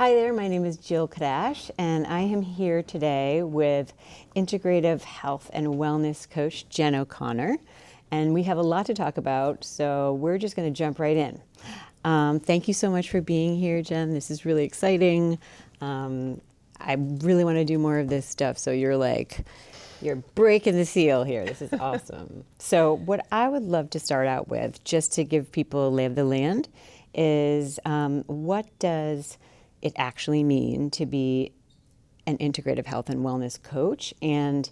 Hi there, my name is Jill Kiedaisch, and I am here today with Integrative Health and Wellness Coach Jenn O'Connor, and we have a lot to talk about, so we're just going to jump right in. Thank you so much for being here, Jenn. This is really exciting. I really want to do more of this stuff, so you're breaking the seal here. This is awesome. So what I would love to start out with, just to give people a lay of the land, is what does it actually mean to be an integrative health and wellness coach, and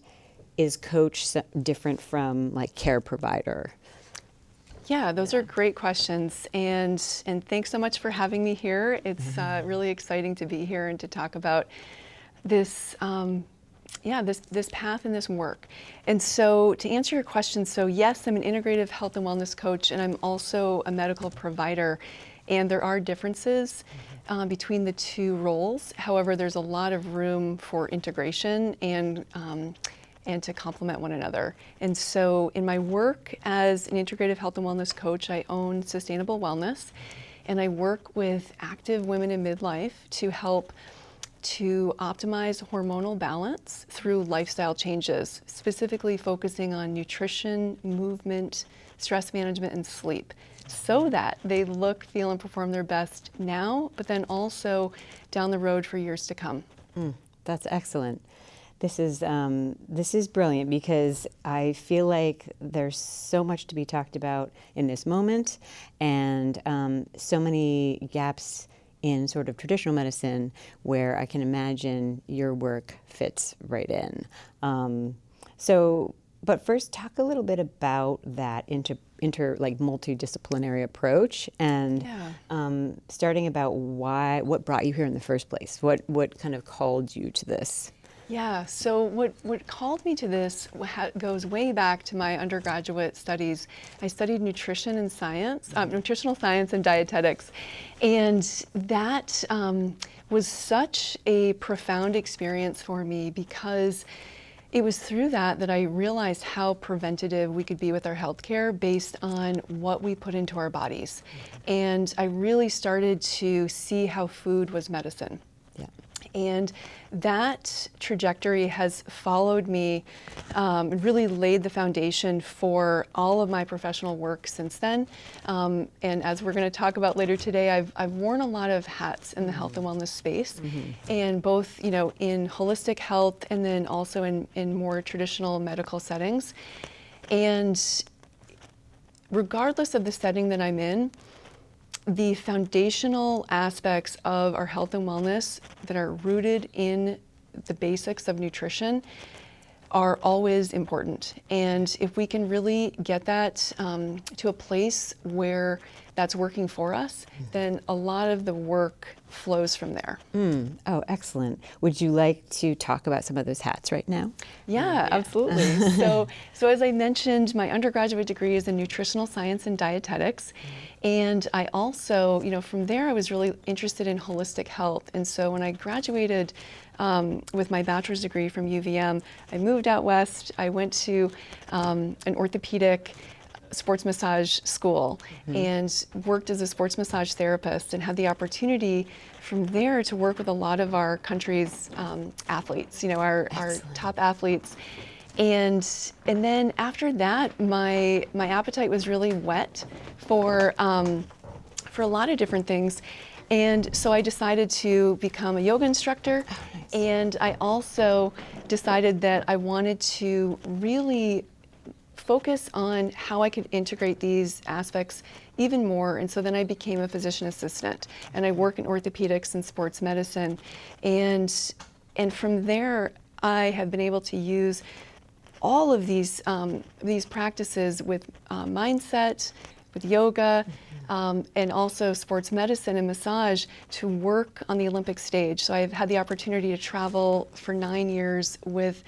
is coach different from like care provider? Yeah, those are great questions, and thanks so much for having me here. It's really exciting to be here and to talk about this this path and this work. And so to answer your question, so yes, I'm an integrative health and wellness coach, and I'm also a medical provider. And there are differences between the two roles. However, there's a lot of room for integration and to complement one another. And so in my work as an integrative health and wellness coach, I own Sustainable Wellness, and I work with active women in midlife to help to optimize hormonal balance through lifestyle changes, specifically focusing on nutrition, movement, stress management, and sleep, so that they look, feel, and perform their best now, but then also down the road for years to come. That's excellent. This is brilliant, because I feel like there's so much to be talked about in this moment, and so many gaps in sort of traditional medicine where I can imagine your work fits right in. But first, talk a little bit about that multidisciplinary approach, and starting about what brought you here in the first place. What kind of called you to this? Yeah, so what called me to this goes way back to my undergraduate studies. I studied nutritional science and dietetics, and that was such a profound experience for me, because it was through that I realized how preventative we could be with our healthcare based on what we put into our bodies. And I really started to see how food was medicine. Yeah. And that trajectory has followed me, really laid the foundation for all of my professional work since then. And as we're going to talk about later today, I've worn a lot of hats in the health and wellness space, and both, in holistic health and then also in more traditional medical settings. And regardless of the setting that I'm in, the foundational aspects of our health and wellness that are rooted in the basics of nutrition are always important. And if we can really get that to a place where that's working for us, then a lot of the work flows from there. Oh, excellent. Would you like to talk about some of those hats right now? Yeah, absolutely. So as I mentioned, my undergraduate degree is in nutritional science and dietetics. And I also, from there, I was really interested in holistic health. And so when I graduated with my bachelor's degree from UVM, I moved out west. I went to an orthopedic sports massage school and worked as a sports massage therapist, and had the opportunity from there to work with a lot of our country's athletes, our top athletes. And then after that, my appetite was really whet for a lot of different things. And so I decided to become a yoga instructor. Oh, nice. And I also decided that I wanted to really focus on how I could integrate these aspects even more. And so then I became a physician assistant, and I work in orthopedics and sports medicine. And from there, I have been able to use all of these practices with mindset, with yoga, and also sports medicine and massage to work on the Olympic stage. So I've had the opportunity to travel for 9 years with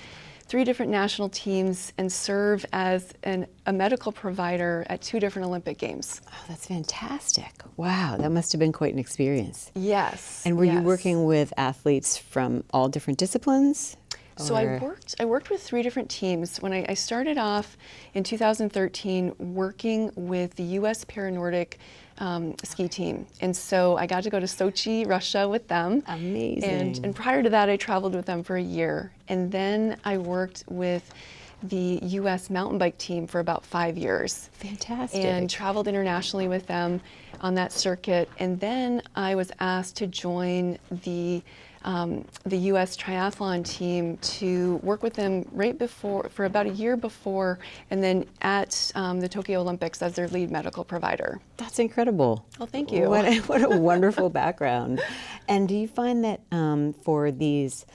3 different national teams and serve as a medical provider at 2 different Olympic Games. Oh, that's fantastic. Wow, that must have been quite an experience. Yes. And were you working with athletes from all different disciplines? So I worked with 3 different teams. When I started off in 2013 working with the U.S. Paranordic ski team. And so I got to go to Sochi, Russia with them. Amazing. And prior to that, I traveled with them for a year. And then I worked with the U.S. mountain bike team for about 5 years. Fantastic. And traveled internationally with them on that circuit. And then I was asked to join the U.S. triathlon team to work with them for about a year before, and then at the Tokyo Olympics as their lead medical provider. That's incredible. Well, thank you. What a wonderful background. And do you find that for these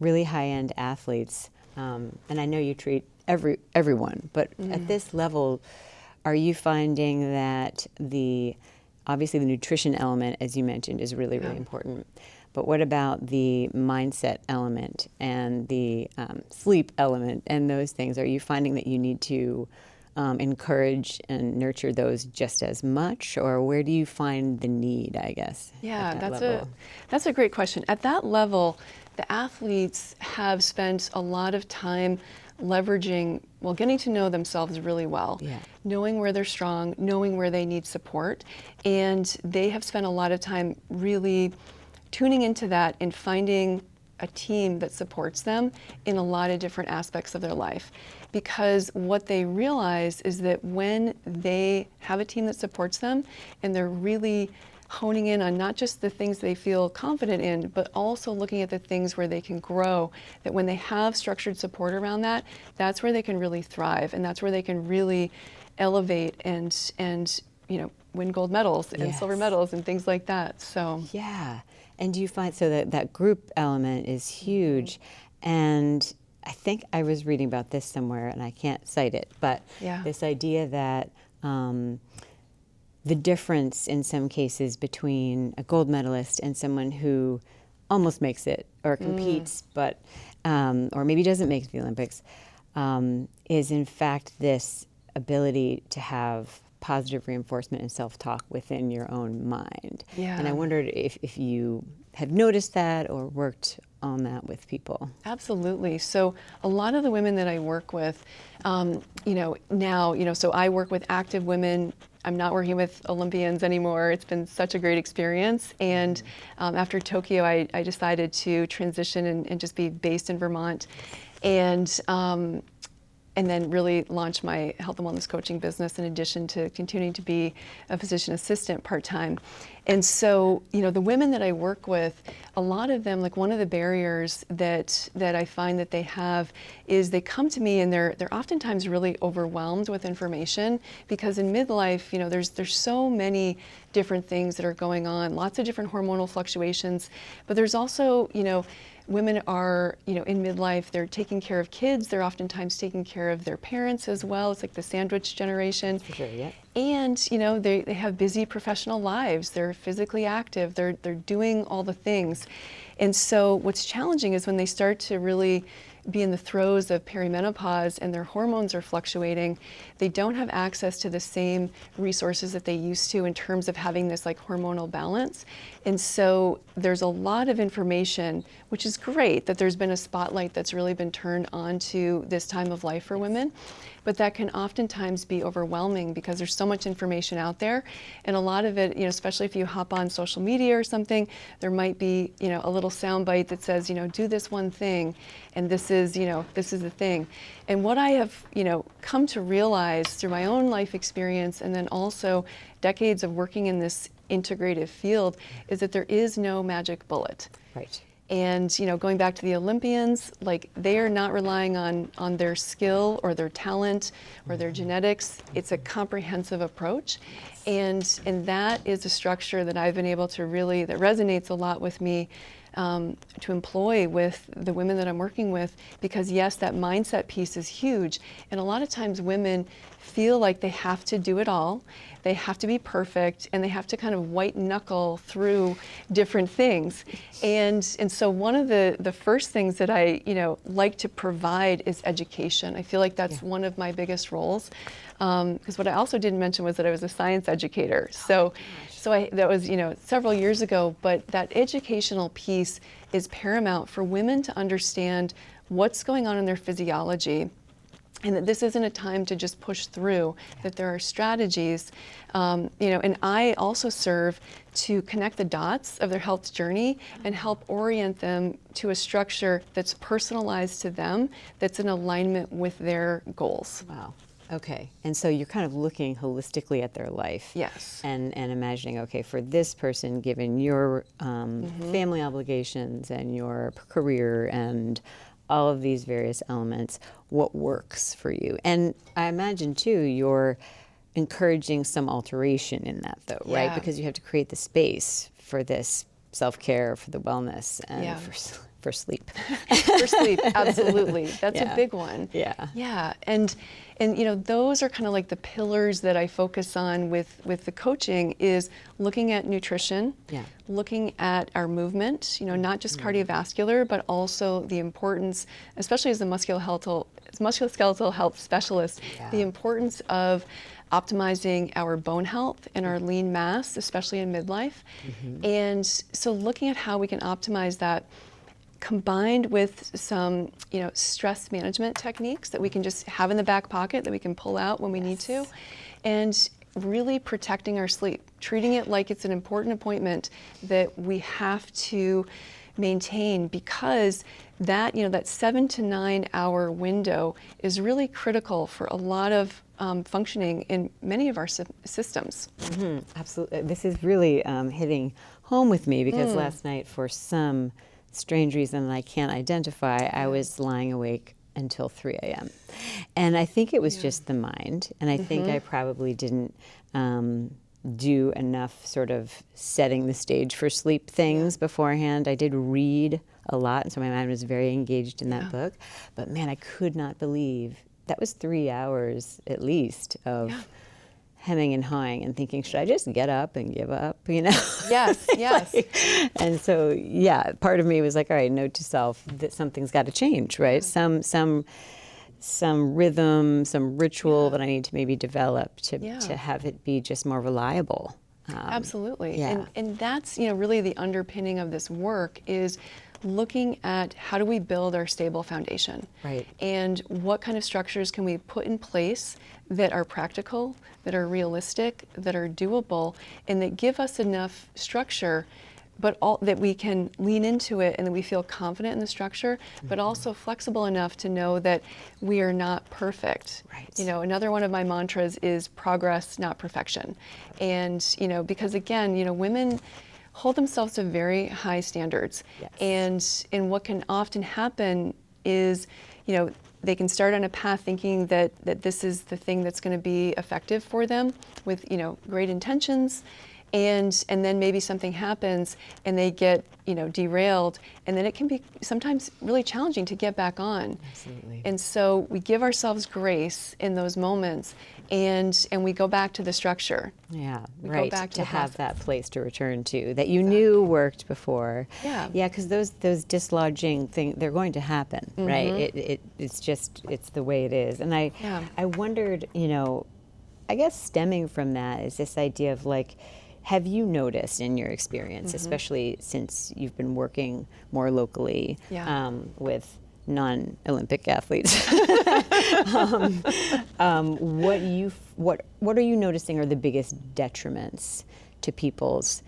really high-end athletes, and I know you treat everyone, but at this level, are you finding that obviously the nutrition element, as you mentioned, is really, really important. But what about the mindset element and the sleep element and those things? Are you finding that you need to encourage and nurture those just as much, or where do you find the need, I guess? Yeah, that's a great question. At that level, the athletes have spent a lot of time leveraging, getting to know themselves really well, knowing where they're strong, knowing where they need support, and they have spent a lot of time really tuning into that and finding a team that supports them in a lot of different aspects of their life. Because what they realize is that when they have a team that supports them and they're really honing in on not just the things they feel confident in, but also looking at the things where they can grow, that when they have structured support around that, that's where they can really thrive, and that's where they can really elevate and win gold medals and silver medals and things like that. So yeah. And do you find that group element is huge? And I think I was reading about this somewhere, and I can't cite it, but this idea that the difference in some cases between a gold medalist and someone who almost makes it or competes, but or maybe doesn't make the Olympics, is in fact this ability to have positive reinforcement and self-talk within your own mind. Yeah. And I wondered if you have noticed that or worked on that with people. Absolutely. So a lot of the women that I work with, so I work with active women. I'm not working with Olympians anymore. It's been such a great experience. And after Tokyo, I decided to transition and just be based in Vermont. And then really launch my health and wellness coaching business in addition to continuing to be a physician assistant part-time. And so, the women that I work with, a lot of them, like one of the barriers that I find that they have is they come to me and they're oftentimes really overwhelmed with information, because in midlife, there's so many different things that are going on, lots of different hormonal fluctuations, but there's also, women are, in midlife, they're taking care of kids. They're oftentimes taking care of their parents as well. It's like the sandwich generation. Sure, yeah. And, they have busy professional lives. They're physically active. They're doing all the things. And so what's challenging is when they start to really be in the throes of perimenopause and their hormones are fluctuating, they don't have access to the same resources that they used to in terms of having this like hormonal balance. And so there's a lot of information, which is great that there's been a spotlight that's really been turned onto this time of life for women, but that can oftentimes be overwhelming because there's so much information out there. And a lot of it, especially if you hop on social media or something, there might be, a little soundbite that says, do this one thing, and this is the thing. And what I have, come to realize through my own life experience and then also decades of working in this integrative field is that there is no magic bullet. Right. And going back to the Olympians, like they are not relying on their skill or their talent or their genetics. It's a comprehensive approach. And that is a structure that I've been able to really, that resonates a lot with me, to employ with the women that I'm working with, because yes, that mindset piece is huge. And a lot of times women feel like they have to do it all, they have to be perfect, and they have to kind of white knuckle through different things. And so one of the first things that I like to provide is education. I feel like that's one of my biggest roles. Because what I also didn't mention was that I was a science educator. So that was several years ago, but that educational piece is paramount for women to understand what's going on in their physiology and that this isn't a time to just push through, that there are strategies, and I also serve to connect the dots of their health journey and help orient them to a structure that's personalized to them, that's in alignment with their goals. Wow. Okay. And so you're kind of looking holistically at their life. Yes. And imagining, okay, for this person, given your family obligations and your career and all of these various elements, what works for you? And I imagine, too, you're encouraging some alteration in that, though, right? Yeah. Because you have to create the space for this self-care, for the wellness, and for sleep. For sleep, absolutely. That's a big one. Yeah. Yeah. And those are kind of like the pillars that I focus on with the coaching, is looking at nutrition, looking at our movement, not just cardiovascular, but also the importance, especially as a musculoskeletal health specialist, the importance of optimizing our bone health and our lean mass, especially in midlife. And so looking at how we can optimize that, combined with some, stress management techniques that we can just have in the back pocket that we can pull out when we need to, and really protecting our sleep, treating it like it's an important appointment that we have to maintain, because that, that 7 to 9 hour window is really critical for a lot of functioning in many of our systems. Absolutely. This is really hitting home with me, because last night, for some strange reason that I can't identify, I was lying awake until 3 a.m. And I think it was just the mind. And I think I probably didn't do enough sort of setting the stage for sleep things beforehand. I did read a lot, and so my mind was very engaged in that book. But man, I could not believe that was 3 hours at least of hemming and hawing and thinking, should I just get up and give up, Yes, yes. And so, part of me was like, all right, note to self that something's got to change, right? Some rhythm, some ritual that I need to maybe develop to have it be just more reliable. Absolutely. And that's, really the underpinning of this work, is looking at how do we build our stable foundation, right? And what kind of structures can we put in place that are practical, that are realistic, that are doable, and that give us enough structure, but that we can lean into it and that we feel confident in the structure, but also flexible enough to know that we are not perfect. Right. Another one of my mantras is progress, not perfection. And, because again, women hold themselves to very high standards. Yes. And what can often happen is, they can start on a path thinking that this is the thing that's going to be effective for them with, great intentions. And then maybe something happens and they get, derailed, and then it can be sometimes really challenging to get back on. Absolutely. And so we give ourselves grace in those moments, and we go back to the structure. Yeah, we right. Go back to have process. That place to return to that you knew worked before. Yeah. Yeah, because those dislodging things, they're going to happen, right? It's the way it is. And I wondered, I guess stemming from that is this idea of like, have you noticed in your experience, especially since you've been working more locally with non-Olympic athletes, what are you noticing are the biggest detriments to people's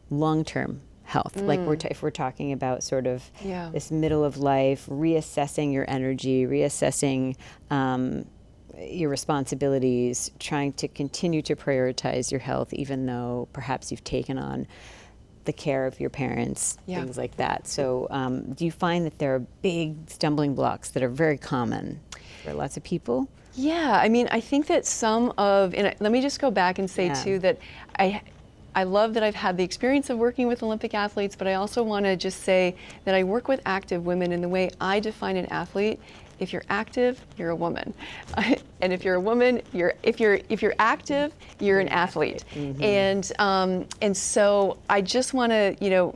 long-term health? Like if we're talking about sort of this middle of life, reassessing your energy, reassessing your responsibilities, trying to continue to prioritize your health, even though perhaps you've taken on the care of your parents, things like that. So do you find that there are big stumbling blocks that are very common for lots of people? Yeah, I think that let me just go back and say too that I love that I've had the experience of working with Olympic athletes, but I also want to just say that I work with active women, in the way I define an athlete. If you're active, you're a woman, and if you're a woman, if you're active, you're an athlete. And so I just want to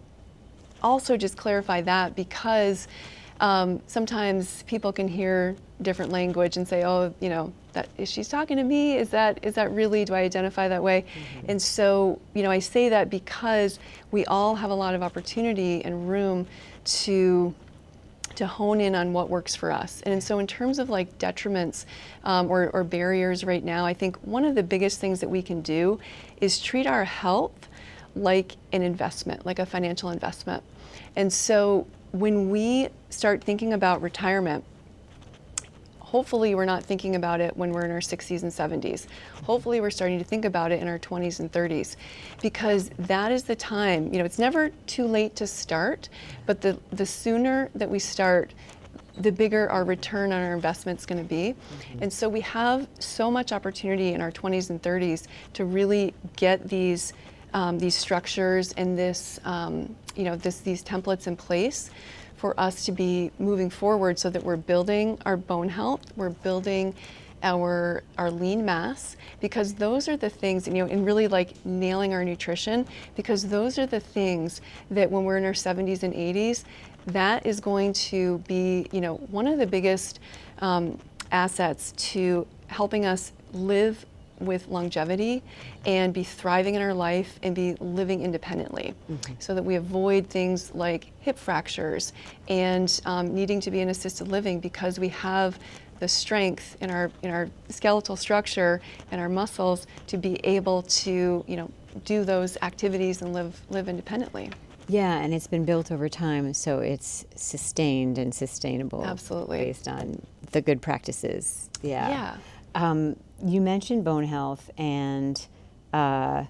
also just clarify that, because sometimes people can hear different language and say, oh, that is she's talking to me. Is that really? Do I identify that way? And so I say that because we all have a lot of opportunity and room to to hone in on what works for us. And so in terms of like detriments or barriers right now, I think one of the biggest things that we can do is treat our health like an investment, like a financial investment. And so when we start thinking about retirement, hopefully we're not thinking about it when we're in our 60s and 70s. Hopefully we're starting to think about it in our 20s and 30s, because that is the time, it's never too late to start, but the sooner that we start, the bigger our return on our investment's going to be. And so we have so much opportunity in our 20s and 30s to really get these structures and these templates in place for us to be moving forward, so that we're building our bone health, we're building our lean mass, because those are the things, and really like nailing our nutrition, because those are the things that when we're in our 70s and 80s, that is going to be, one of the biggest assets to helping us live with longevity and be thriving in our life and be living independently, so that we avoid things like hip fractures and needing to be in assisted living, because we have the strength in our skeletal structure and our muscles to be able to do those activities and live independently. Yeah, and it's been built over time, so it's sustained and sustainable. Absolutely. Based on the good practices. Yeah. You mentioned bone health, and I'm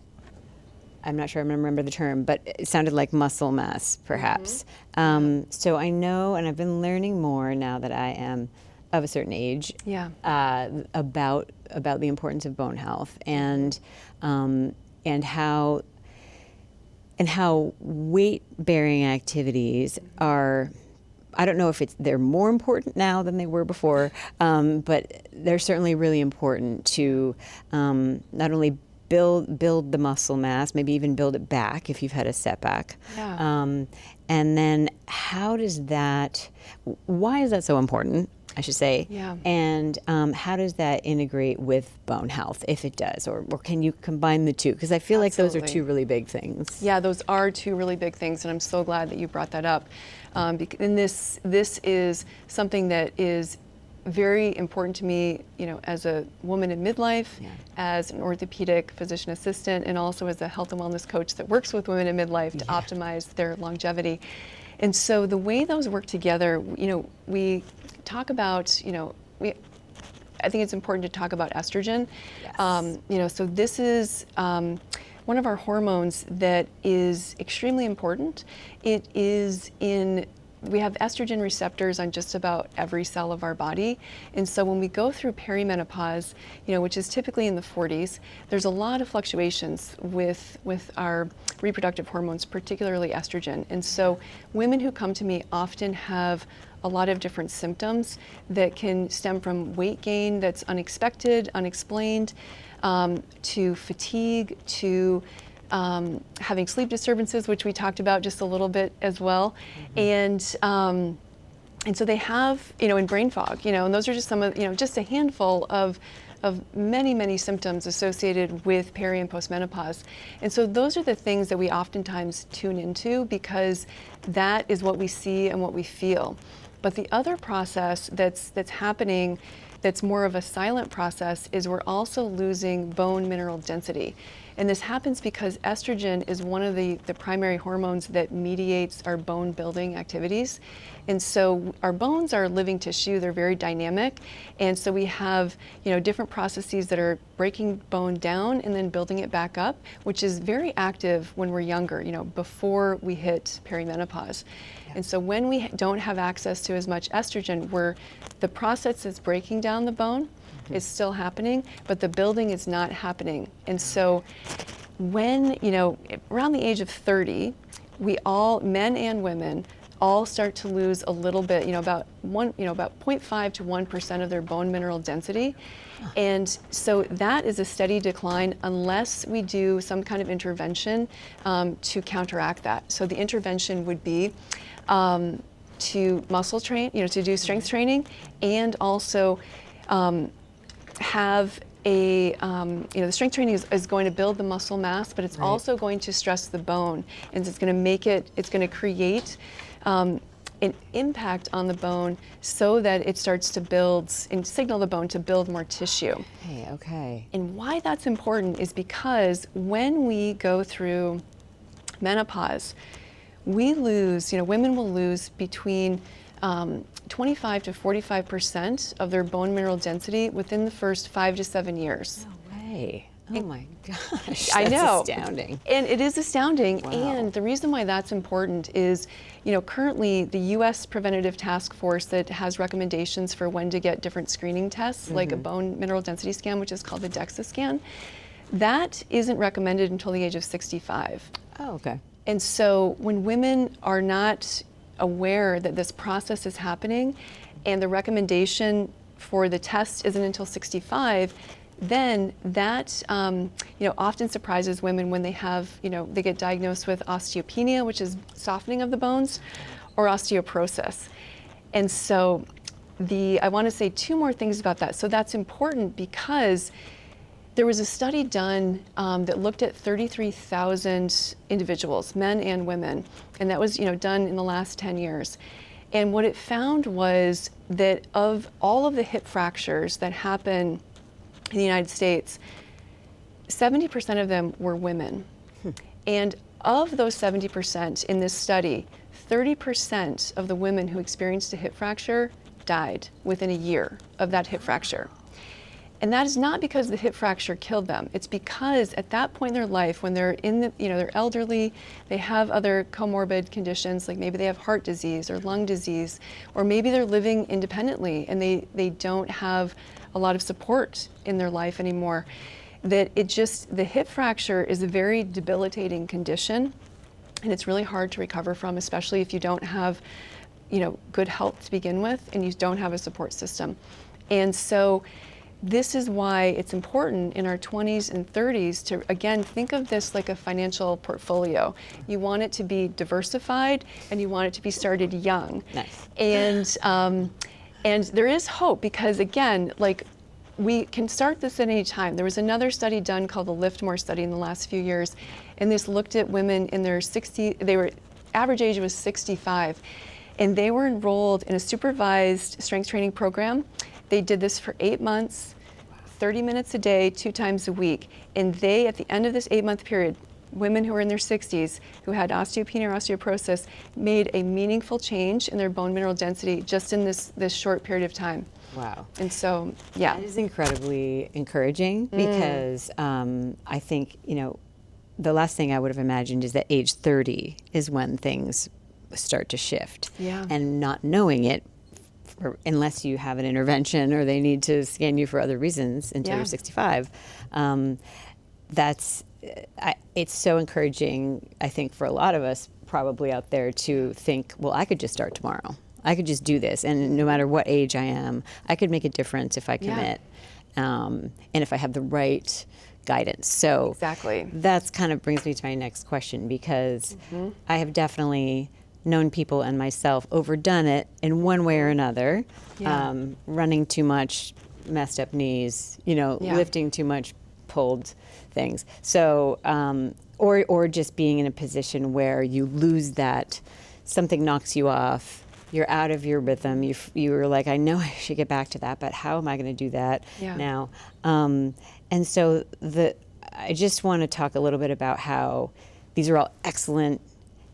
not sure I'm going to remember the term, but it sounded like muscle mass, perhaps. So I know, and I've been learning more now that I am of a certain age, about the importance of bone health and how weight-bearing activities are. I don't know if they're more important now than they were before, but they're certainly really important to not only build the muscle mass, maybe even build it back if you've had a setback. And then why is that so important, I should say? And how does that integrate with bone health, if it does, or can you combine the two? Because I feel like those are two really big things. Yeah, those are two really big things, and I'm so glad that you brought that up. And this is something that is very important to me, as a woman in midlife, as an orthopedic physician assistant, and also as a health and wellness coach that works with women in midlife to optimize their longevity. And so the way those work together, we talk about, I think it's important to talk about estrogen. So this is one of our hormones that is extremely important. We have estrogen receptors on just about every cell of our body. And so when we go through perimenopause, which is typically in the 40s, there's a lot of fluctuations with our reproductive hormones, particularly estrogen. And so women who come to me often have a lot of different symptoms that can stem from weight gain that's unexpected, unexplained, to fatigue, to having sleep disturbances, which we talked about just a little bit as well, and so they have, and brain fog, and those are just some of, just a handful of many symptoms associated with peri and postmenopause. And so those are the things that we oftentimes tune into, because that is what we see and what we feel. But the other process that's happening, that's more of a silent process, is we're also losing bone mineral density. And this happens because estrogen is one of the primary hormones that mediates our bone building activities. And so our bones are living tissue, they're very dynamic. And so we have, different processes that are breaking bone down and then building it back up, which is very active when we're younger, before we hit perimenopause. And so when we don't have access to as much estrogen, the process that's breaking down the bone is still happening, but the building is not happening. And so when, around the age of 30, we all, men and women, all start to lose a little bit, about 0.5 to 1% of their bone mineral density. And so that is a steady decline unless we do some kind of intervention to counteract that. So the intervention would be to muscle train, to do strength training, and also have the strength training is going to build the muscle mass, but it's also going to stress the bone, and it's going to create an impact on the bone so that it starts to build and signal the bone to build more tissue. Hey, okay. And why that's important is because when we go through menopause, we lose, women will lose between 25 to 45% of their bone mineral density within the first 5 to 7 years. No way. Oh my gosh. I know. That's astounding. And it is astounding. Wow. And the reason why that's important is, currently the U.S. Preventative Task Force that has recommendations for when to get different screening tests, like a bone mineral density scan, which is called the DEXA scan, that isn't recommended until the age of 65. Oh, okay. And so when women are not aware that this process is happening and the recommendation for the test isn't until 65, then that often surprises women when they have, they get diagnosed with osteopenia, which is softening of the bones, or osteoporosis. And so I want to say 2 more things about that. So that's important because there was a study done that looked at 33,000 individuals, men and women, and that was done in the last 10 years. And what it found was that of all of the hip fractures that happen in the United States, 70% of them were women. And of those 70% in this study, 30% of the women who experienced a hip fracture died within a year of that hip fracture. And that is not because the hip fracture killed them. It's because at that point in their life, when they're they're elderly, they have other comorbid conditions, like maybe they have heart disease or lung disease, or maybe they're living independently and they don't have a lot of support in their life anymore. That the hip fracture is a very debilitating condition, and it's really hard to recover from, especially if you don't have, good health to begin with and you don't have a support system. And so this is why it's important in our 20s and 30s to, again, think of this like a financial portfolio. You want it to be diversified and you want it to be started young. Nice. And there is hope because, again, we can start this at any time. There was another study done called the Liftmore study in the last few years, and this looked at women in their average age was 65, and they were enrolled in a supervised strength training program. They did this for 8 months, 30 minutes a day, 2 times a week. And they, at the end of this 8-month period, women who were in their 60s who had osteopenia or osteoporosis made a meaningful change in their bone mineral density just in this short period of time. Wow. And so, yeah. That is incredibly encouraging because I think, the last thing I would have imagined is that age 30 is when things start to shift. Yeah. And not knowing it, unless you have an intervention or they need to scan you for other reasons until you're 65, it's so encouraging, I think, for a lot of us probably out there to think, well, I could just start tomorrow. I could just do this. And no matter what age I am, I could make a difference if I commit and if I have the right guidance. So exactly. That's kind of brings me to my next question because I have definitely known people and myself overdone it in one way or another, running too much, messed up knees, lifting too much, pulled things. So, or just being in a position where you lose that, something knocks you off, you're out of your rhythm. You're like, I know I should get back to that, but how am I going to do that now? And so I just want to talk a little bit about how these are all excellent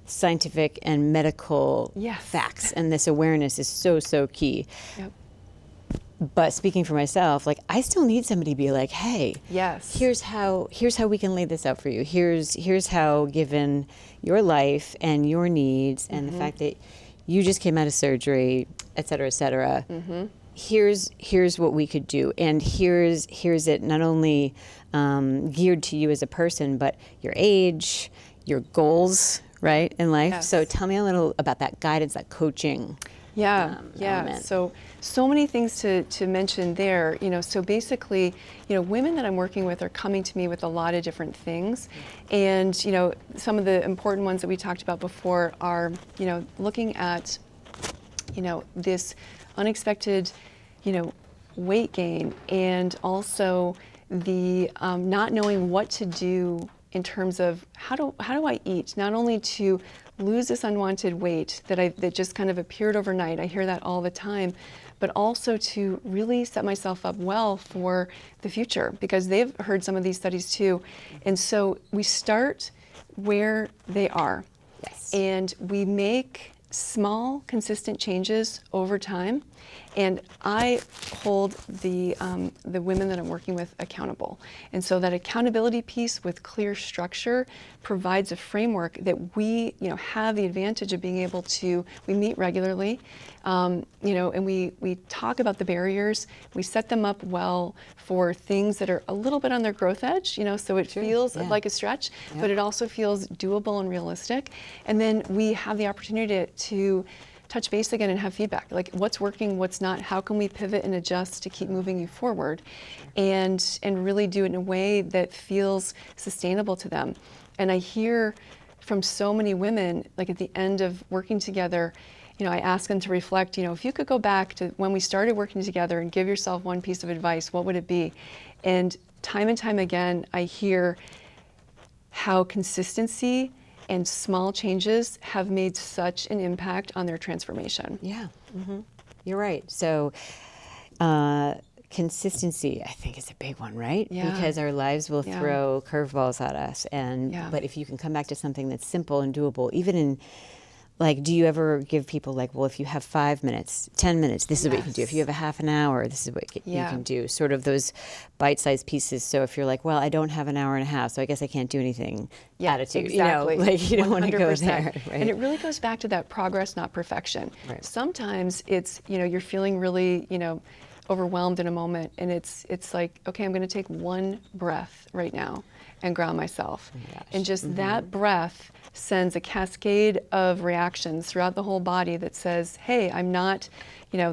scientific and medical facts, and this awareness is so, so key. Yep. But speaking for myself, I still need somebody to be like, hey, here's how we can lay this out for you. Here's how, given your life and your needs and the fact that you just came out of surgery, et cetera, here's what we could do. And here's it not only geared to you as a person, but your age, your goals, right, in life. Yes. So tell me a little about that guidance, that coaching. Element. So many things to mention there. So basically, women that I'm working with are coming to me with a lot of different things, and some of the important ones that we talked about before are looking at this unexpected weight gain, and also the not knowing what to do in terms of how do I eat, not only to lose this unwanted weight that just kind of appeared overnight. I hear that all the time. But also to really set myself up well for the future, because they've heard some of these studies too. And so we start where they are. Yes. And we make small, consistent changes over time. And I hold the women that I'm working with accountable. And so that accountability piece with clear structure provides a framework that we, have the advantage of being able to, we meet regularly, and we talk about the barriers. We set them up well for things that are a little bit on their growth edge, so it feels like a stretch, but it also feels doable and realistic. And then we have the opportunity to touch base again and have feedback, like what's working, what's not, how can we pivot and adjust to keep moving you forward, and really do it in a way that feels sustainable to them. And I hear from so many women, like at the end of working together, I ask them to reflect, if you could go back to when we started working together and give yourself one piece of advice, what would it be? And time again, I hear how consistency and small changes have made such an impact on their transformation. Yeah, you're right. So consistency, I think, is a big one, right? Yeah. Because our lives will throw curveballs at us, but if you can come back to something that's simple and doable, even in, like, do you ever give people, like, well, if you have 5 minutes, 10 minutes, this is what you can do. If you have a half an hour, this is what you can do. Sort of those bite-sized pieces. So if you're like, well, I don't have an hour and a half, so I guess I can't do anything. Attitude, exactly. Like you don't want to go there. Right? And it really goes back to that progress, not perfection. Right. Sometimes it's, you're feeling really, overwhelmed in a moment, and it's like, okay, I'm going to take one breath right now and ground myself. Oh my gosh. And just that breath sends a cascade of reactions throughout the whole body that says, hey, I'm not, we're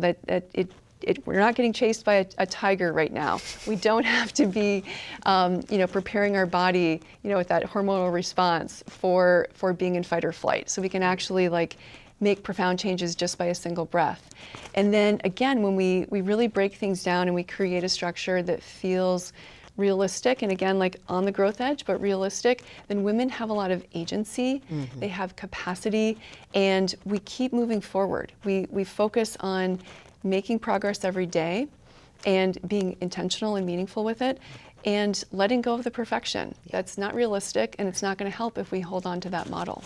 not getting chased by a tiger right now. We don't have to be, preparing our body, with that hormonal response for being in fight or flight. So we can actually make profound changes just by a single breath. And then again, when we really break things down and we create a structure that feels realistic, and again, like on the growth edge, but realistic, then women have a lot of agency, they have capacity, and we keep moving forward. We focus on making progress every day and being intentional and meaningful with it, and letting go of the perfection. That's not realistic, and it's not going to help if we hold on to that model.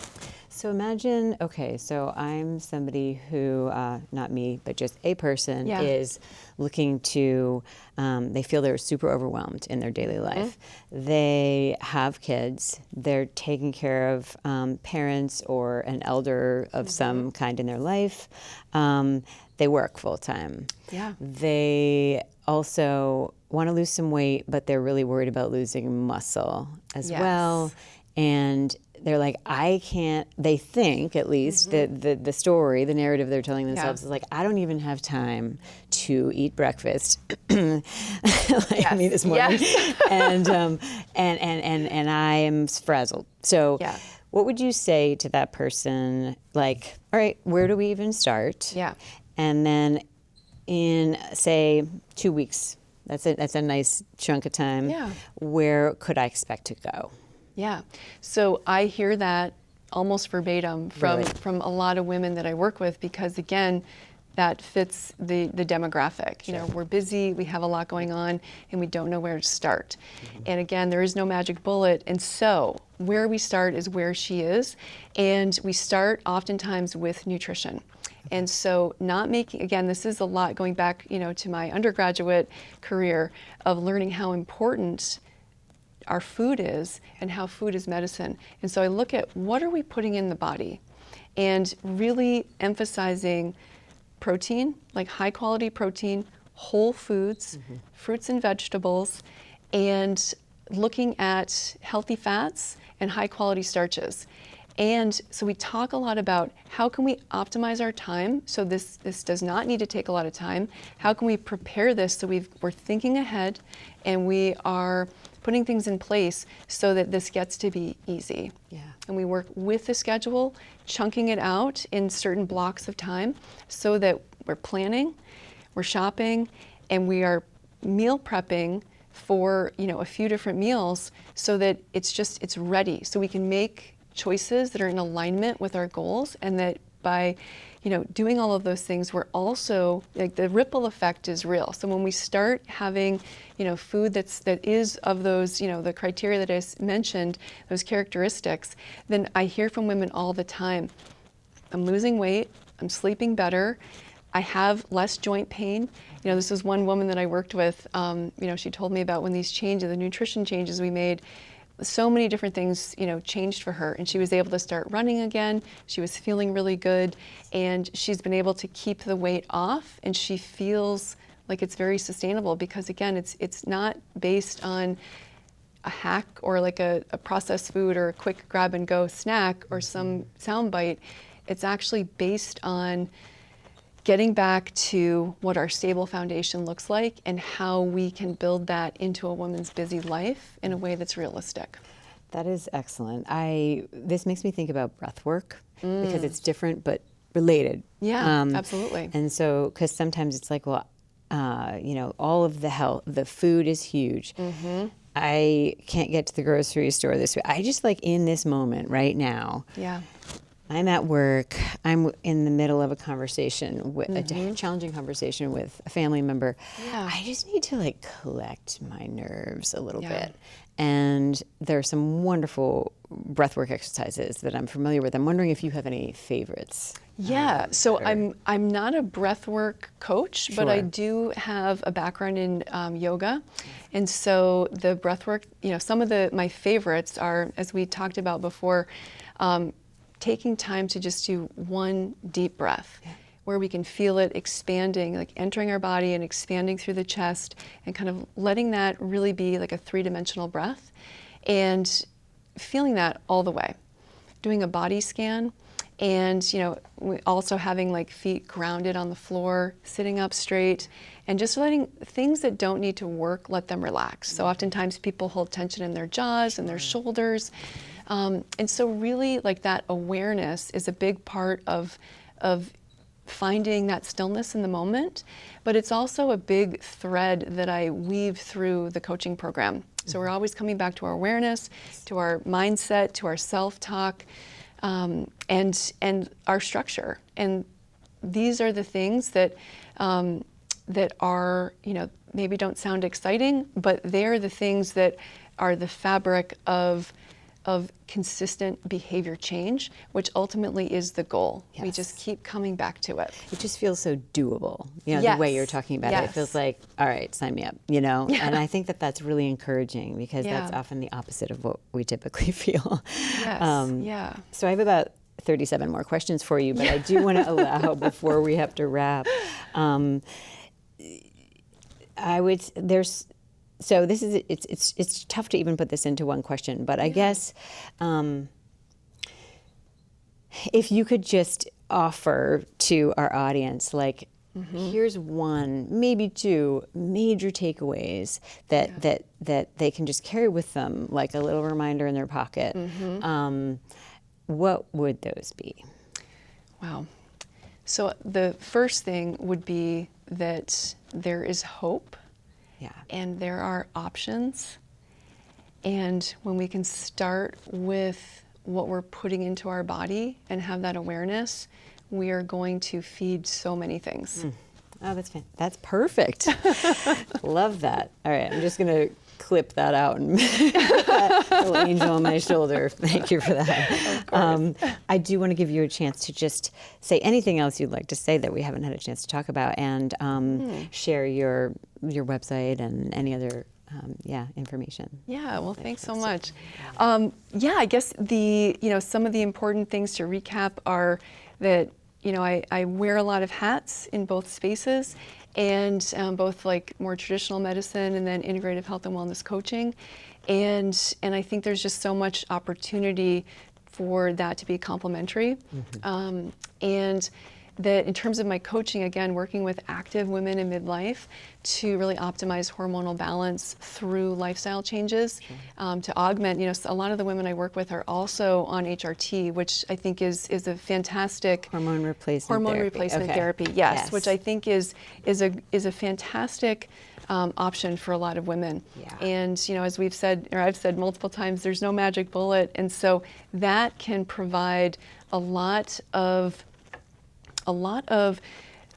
So imagine, okay, so I'm somebody who, not me, but just a person is looking to, they feel they're super overwhelmed in their daily life. They have kids, they're taking care of parents or an elder of some kind in their life. They work full time. Yeah. They also want to lose some weight, but they're really worried about losing muscle as well. And they're like, I can't, they think at least that the story, the narrative they're telling themselves is like, I don't even have time to eat breakfast like me this morning. And I am frazzled. So what would you say to that person? Like, all right, where do we even start? Yeah. And then in, say, 2 weeks, that's a nice chunk of time. Yeah. Where could I expect to go? Yeah. So I hear that almost verbatim from a lot of women that I work with, because again, that fits the demographic. You know, we're busy, we have a lot going on, and we don't know where to start. And again, there is no magic bullet. And so where we start is where she is. And we start oftentimes with nutrition. And so not making, again, this is a lot going back, to my undergraduate career of learning how important our food is and how food is medicine. And so I look at what are we putting in the body, and really emphasizing protein, like high quality protein, whole foods, fruits and vegetables, and looking at healthy fats and high quality starches. And so we talk a lot about how can we optimize our time so this does not need to take a lot of time. How can we prepare this so we're thinking ahead and we are putting things in place so that this gets to be easy. Yeah. And we work with the schedule, chunking it out in certain blocks of time so that we're planning, we're shopping, and we are meal prepping for a few different meals so that it's ready, so we can make choices that are in alignment with our goals, and that by doing all of those things, we're also, like, the ripple effect is real. So when we start having, food that is of those, the criteria that I mentioned, those characteristics, then I hear from women all the time, I'm losing weight, I'm sleeping better, I have less joint pain. This was one woman that I worked with, she told me about when these changes, the nutrition changes we made, so many different things, changed for her, and she was able to start running again. She was feeling really good, and she's been able to keep the weight off, and she feels like it's very sustainable because, again, it's not based on a hack or like a processed food or a quick grab and go snack or some soundbite. It's actually based on getting back to what our stable foundation looks like and how we can build that into a woman's busy life in a way that's realistic. That is excellent. This makes me think about breath work because it's different but related. Yeah, absolutely. And so, because sometimes it's like, well, all of the food is huge. Mm-hmm. I can't get to the grocery store this week. I just, like, in this moment right now. Yeah. I'm at work, I'm in the middle of a conversation, a challenging conversation with a family member. Yeah. I just need to, like, collect my nerves a little bit. And there are some wonderful breathwork exercises that I'm familiar with. I'm wondering if you have any favorites. Yeah, so I'm not a breathwork coach, but I do have a background in yoga. And so the breathwork, some of my favorites are, as we talked about before, taking time to just do one deep breath where we can feel it expanding, like entering our body and expanding through the chest, and kind of letting that really be like a three-dimensional breath and feeling that all the way. Doing a body scan, and also having, like, feet grounded on the floor, sitting up straight, and just letting things that don't need to work, let them relax. So oftentimes people hold tension in their jaws and their shoulders. And so really, like, that awareness is a big part of finding that stillness in the moment, but it's also a big thread that I weave through the coaching program. So we're always coming back to our awareness, to our mindset, to our self-talk, and our structure. And these are the things that are, maybe don't sound exciting, but they're the things that are the fabric of consistent behavior change, which ultimately is the goal. Yes. We just keep coming back to it. It just feels so doable, the way you're talking about it. It feels like, all right, sign me up, Yeah. And I think that that's really encouraging because that's often the opposite of what we typically feel. Yes, So I have about 37 more questions for you, but I do want to allow, before we have to wrap, So this is it's tough to even put this into one question, but I guess if you could just offer to our audience, like, here's one, maybe two major takeaways that they can just carry with them, like a little reminder in their pocket. What would those be? Wow. So the first thing would be that there is hope. Yeah. And there are options. And when we can start with what we're putting into our body and have that awareness, we are going to feed so many things. Oh, that's perfect. Love that. All right, I'm just going to clip that out and that little angel on my shoulder. Thank you for that. I do want to give you a chance to just say anything else you'd like to say that we haven't had a chance to talk about, and share your website and any other information. Yeah, well, thanks so much. I guess some of the important things to recap are that I wear a lot of hats in both spaces, and both, like, more traditional medicine and then integrative health and wellness coaching, and I think there's just so much opportunity for that to be complementary, and that in terms of my coaching, again, working with active women in midlife to really optimize hormonal balance through lifestyle changes, to augment, a lot of the women I work with are also on HRT, which I think is a fantastic hormone replacement therapy. Therapy, yes, which I think is a fantastic option for a lot of women. Yeah. And as we've said, or I've said multiple times, there's no magic bullet, and so that can provide a lot of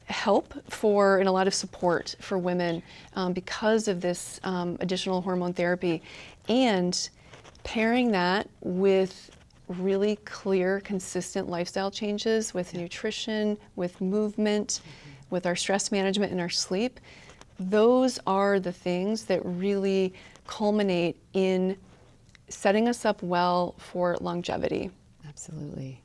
help for and a lot of support for women because of this additional hormone therapy, and pairing that with really clear, consistent lifestyle changes with nutrition, with movement, with our stress management and our sleep. Those are the things that really culminate in setting us up well for longevity. Absolutely.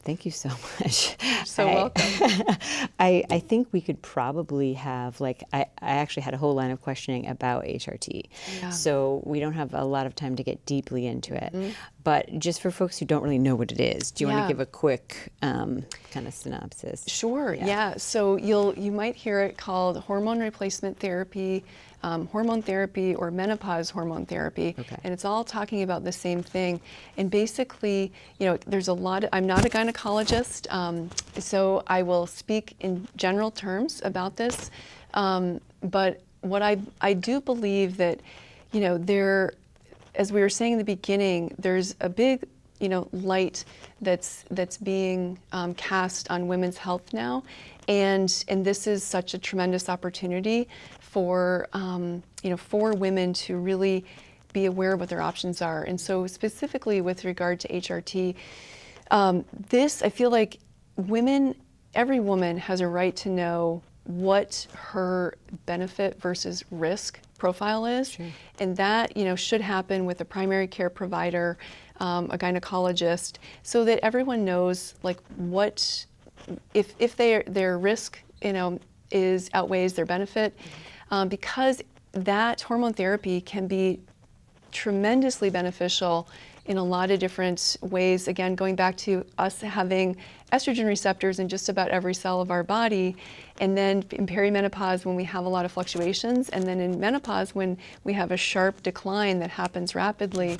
Thank you so much. You're so welcome. I think we could probably have, I actually had a whole line of questioning about HRT. Yeah. So we don't have a lot of time to get deeply into it. But just for folks who don't really know what it is, do you want to give a quick kind of synopsis? Sure, yeah. So you might hear it called hormone replacement therapy, hormone therapy, or menopause hormone therapy. Okay. And it's all talking about the same thing. And basically, there's a lot I'm not a gynecologist, so I will speak in general terms about this. But what I do believe that, there, as we were saying in the beginning, there's a big light that's being cast on women's health now, and this is such a tremendous opportunity for for women to really be aware of what their options are. And so specifically with regard to HRT, this, I feel like every woman has a right to know what her benefit versus risk profile is. Sure. And that, should happen with a primary care provider, a gynecologist, so that everyone knows what, if their risk, outweighs their benefit, because that hormone therapy can be tremendously beneficial in a lot of different ways. Again, going back to us having estrogen receptors in just about every cell of our body, and then in perimenopause when we have a lot of fluctuations, and then in menopause when we have a sharp decline that happens rapidly,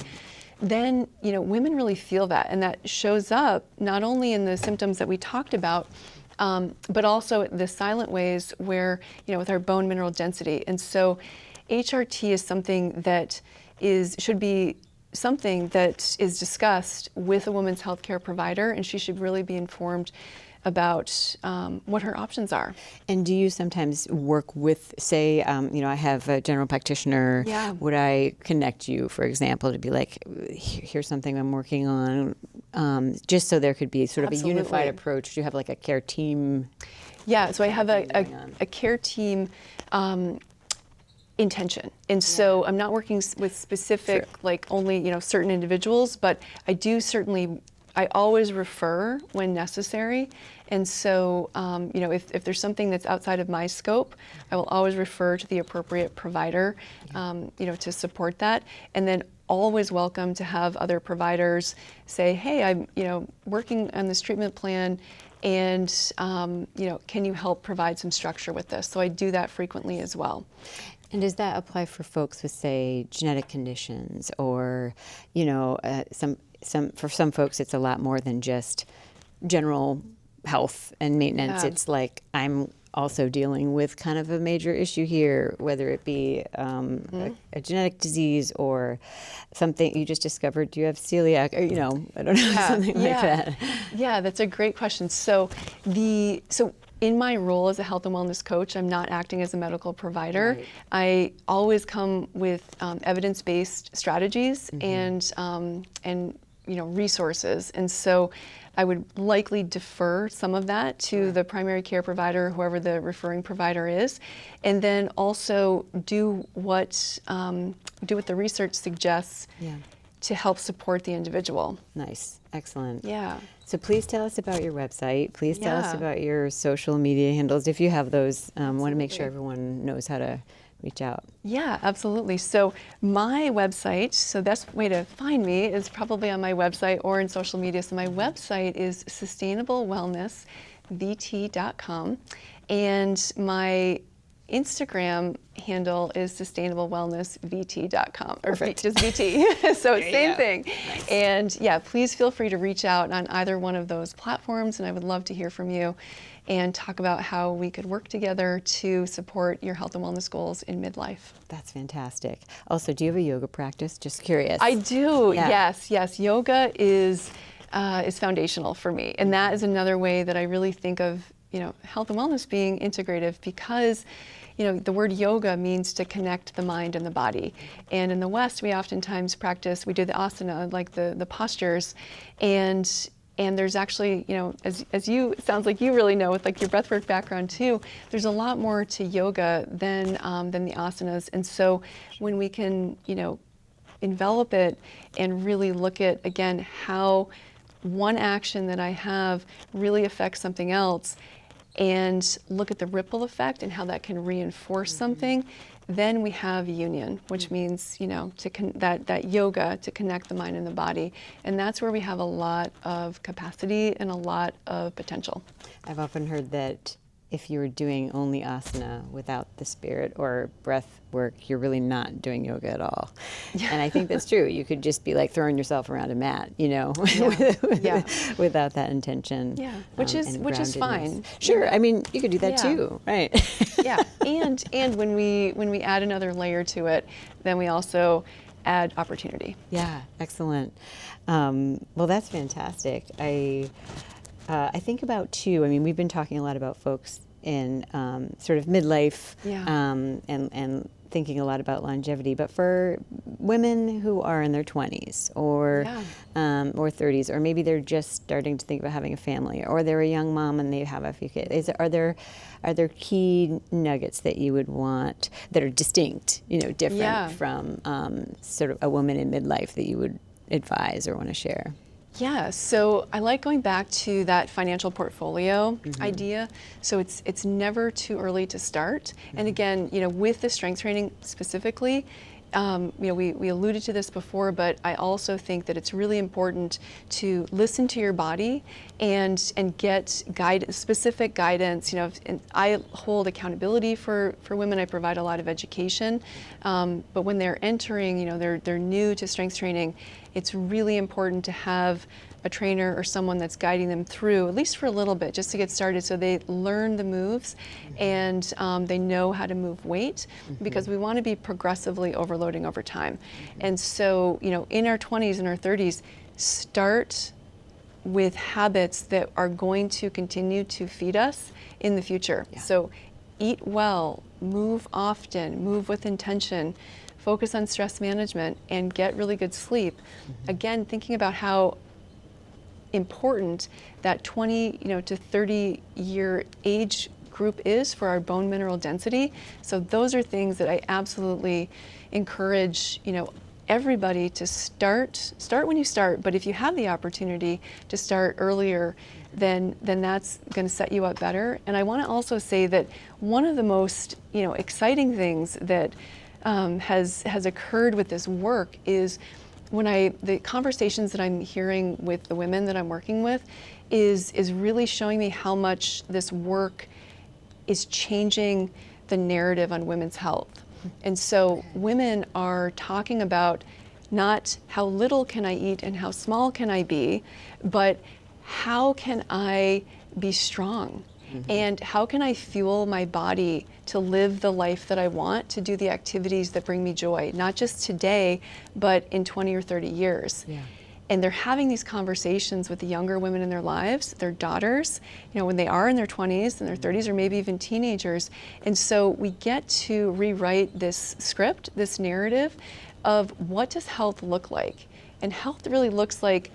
then women really feel that, and that shows up not only in the symptoms that we talked about, but also the silent ways where, with our bone mineral density. And so HRT is something that should be something that is discussed with a woman's healthcare provider, and she should really be informed about what her options are. And do you sometimes work with, say, I have a general practitioner. Yeah. Would I connect you, for example, to be like, here's something I'm working on, just so there could be sort of Absolutely. a unified approach? Do you have like a care team? Yeah, so I have going on? a care team intention. And so I'm not working with specific, only, certain individuals, but I always refer when necessary. And so, if there's something that's outside of my scope, I will always refer to the appropriate provider, to support that. And then always welcome to have other providers say, hey, I'm, working on this treatment plan, and, can you help provide some structure with this? So I do that frequently as well. And does that apply for folks with, say, genetic conditions, or, for some folks it's a lot more than just general health and maintenance? Yeah. It's like, I'm also dealing with kind of a major issue here, whether it be a genetic disease or something you just discovered. Do you have celiac? Or, I don't know, something like that. Yeah, that's a great question. So in my role as a health and wellness coach, I'm not acting as a medical provider. Right. I always come with evidence-based strategies and resources. And so I would likely defer some of that to the primary care provider, whoever the referring provider is, and then also do what the research suggests to help support the individual. Nice. Excellent. Yeah. So please tell us about your website. Please tell us Yeah. about your social media handles, if you have those. Want to make sure everyone knows how to reach out. Yeah, absolutely. So my website, so the best way to find me is probably on my website or in social media. So my website is sustainablewellnessvt.com, and my Instagram handle is sustainablewellnessvt.com, or Perfect. just VT. So same thing. Nice. And yeah, please feel free to reach out on either one of those platforms, and I would love to hear from you and talk about how we could work together to support your health and wellness goals in midlife. That's fantastic. Also, do you have a yoga practice? Just curious. I do. Yeah. Yes. Yoga is foundational for me, and that is another way that I really think of health and wellness being integrative, because the word yoga means to connect the mind and the body. And in the West, we oftentimes we do the asana, like the postures, and there's actually, as you, it sounds like you really know with like your breathwork background too, there's a lot more to yoga than the asanas. And so when we can, envelop it and really look at, again, how one action that I have really affects something else, and look at the ripple effect and how that can reinforce something, then we have union, which means, that yoga to connect the mind and the body. And that's where we have a lot of capacity and a lot of potential. I've often heard that if you're doing only asana without the spirit or breath work, you're really not doing yoga at all. Yeah. And I think that's true. You could just be like throwing yourself around a mat, without that intention. Yeah, which is fine. Sure, I mean, you could do that too, right? Yeah, and when we add another layer to it, then we also add opportunity. Yeah, excellent. Well, that's fantastic. I think about too, I mean, we've been talking a lot about folks in sort of midlife and thinking a lot about longevity, but for women who are in their 20s or 30s, or maybe they're just starting to think about having a family, or they're a young mom and they have a few kids, are there key nuggets that you would want that are distinct, different from sort of a woman in midlife that you would advise or want to share? Yeah, so I like going back to that financial portfolio idea. So it's never too early to start. And again, with the strength training specifically, we alluded to this before, but I also think that it's really important to listen to your body and get specific guidance. And I hold accountability for women. I provide a lot of education, but when they're entering, they're new to strength training, it's really important to have a trainer or someone that's guiding them through, at least for a little bit, just to get started, so they learn the moves and they know how to move weight, because we want to be progressively overloading over time. And so, in our 20s and our 30s, start with habits that are going to continue to feed us in the future. Yeah. So eat well, move often, move with intention, focus on stress management, and get really good sleep. Again, thinking about how important that 20 to 30 year age group is for our bone mineral density. So those are things that I absolutely encourage everybody to start when you start, but if you have the opportunity to start earlier, then that's going to set you up better. And I want to also say that one of the most exciting things that has occurred with this work is the conversations that I'm hearing with the women that I'm working with is really showing me how much this work is changing the narrative on women's health. And so women are talking about not how little can I eat and how small can I be, but how can I be strong? And how can I fuel my body to live the life that I want, to do the activities that bring me joy, not just today, but in 20 or 30 years. Yeah. And they're having these conversations with the younger women in their lives, their daughters, when they are in their 20s and their 30s, or maybe even teenagers. And so we get to rewrite this script, this narrative of what does health look like? And health really looks like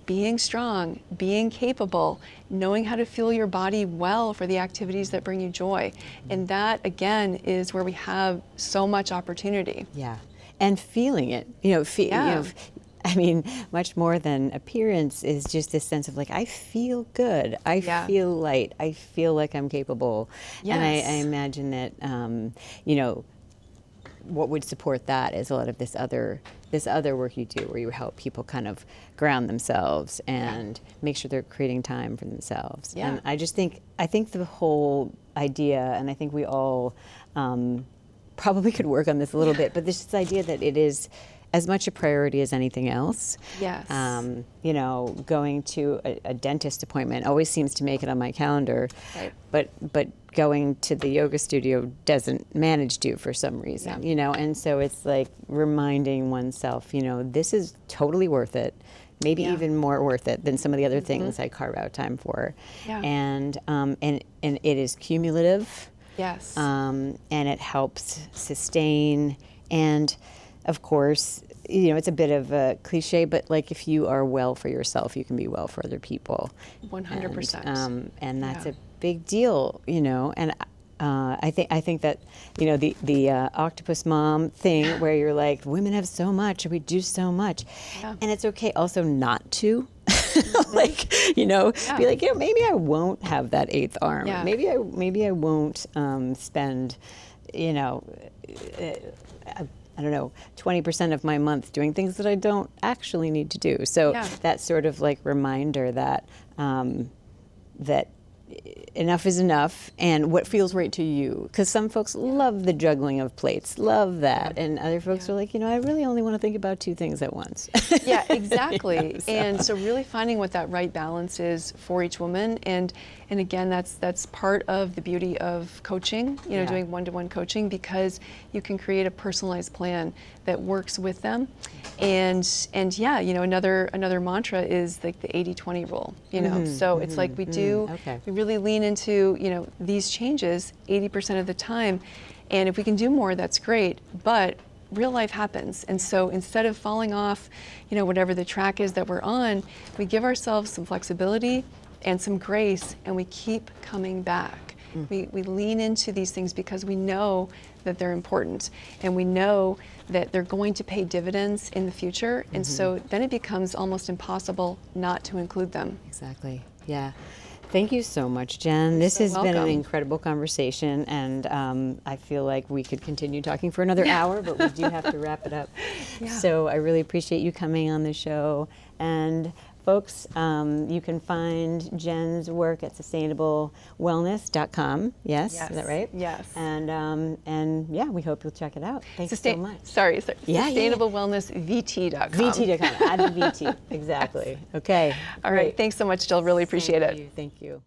being strong, being capable, knowing how to fuel your body well for the activities that bring you joy. And that, again, is where we have so much opportunity. Yeah, and feeling it, I mean, much more than appearance is just this sense of like, I feel good, I feel light, I feel like I'm capable. Yes. And I imagine that, what would support that is a lot of this other work you do, where you help people kind of ground themselves and make sure they're creating time for themselves. Yeah. And I think the whole idea, and I think we all probably could work on this a little bit, but this idea that it is as much a priority as anything else. Yes. You know, going to a dentist appointment always seems to make it on my calendar, Right. but going to the yoga studio doesn't manage to for some reason, you know, and so it's like reminding oneself, you know, this is totally worth it, maybe even more worth it than some of the other things I carve out time for. Yeah. And it is cumulative. Yes. And it helps sustain. And of course, you know, it's a bit of a cliche, but like if you are well for yourself, you can be well for other people. 100%. And that's a big deal, you know. And I think that, you know, the octopus mom thing where you're like, women have so much, we do so much, and it's okay also not to. Like, you know, be like, you know, maybe I won't have that eighth arm. Yeah. Maybe I won't spend, you know, I don't know, 20% of my month doing things that I don't actually need to do. So that sort of like reminder that that enough is enough, and what feels right to you. Because some folks love the juggling of plates, love that, and other folks are like, you know, I really only want to think about two things at once. Yeah, exactly. And so really finding what that right balance is for each woman, and again, that's part of the beauty of coaching, you know, doing one-to-one coaching, because you can create a personalized plan that works with them. And yeah, you know, another mantra is like the 80-20 rule, you know. So it's like we really lean into, you know, these changes 80% of the time, and if we can do more, that's great, but real life happens. And so instead of falling off, you know, whatever the track is that we're on, we give ourselves some flexibility and some grace, and we keep coming back. We lean into these things because we know that they're important, and we know that they're going to pay dividends in the future, and so then it becomes almost impossible not to include them. Exactly, yeah. Thank you so much, Jen. This has been an incredible conversation, and I feel like we could continue talking for another hour, but we do have to wrap it up. So I really appreciate you coming on the show. And folks, you can find Jen's work at sustainablewellness.com. Yes, is that right? Yes. And yeah, we hope you'll check it out. Thanks so much. SustainableWellnessVT.com. VT.com. Add the VT. Exactly. Okay. All right. Thanks so much, Jill. Really appreciate it. Thank you.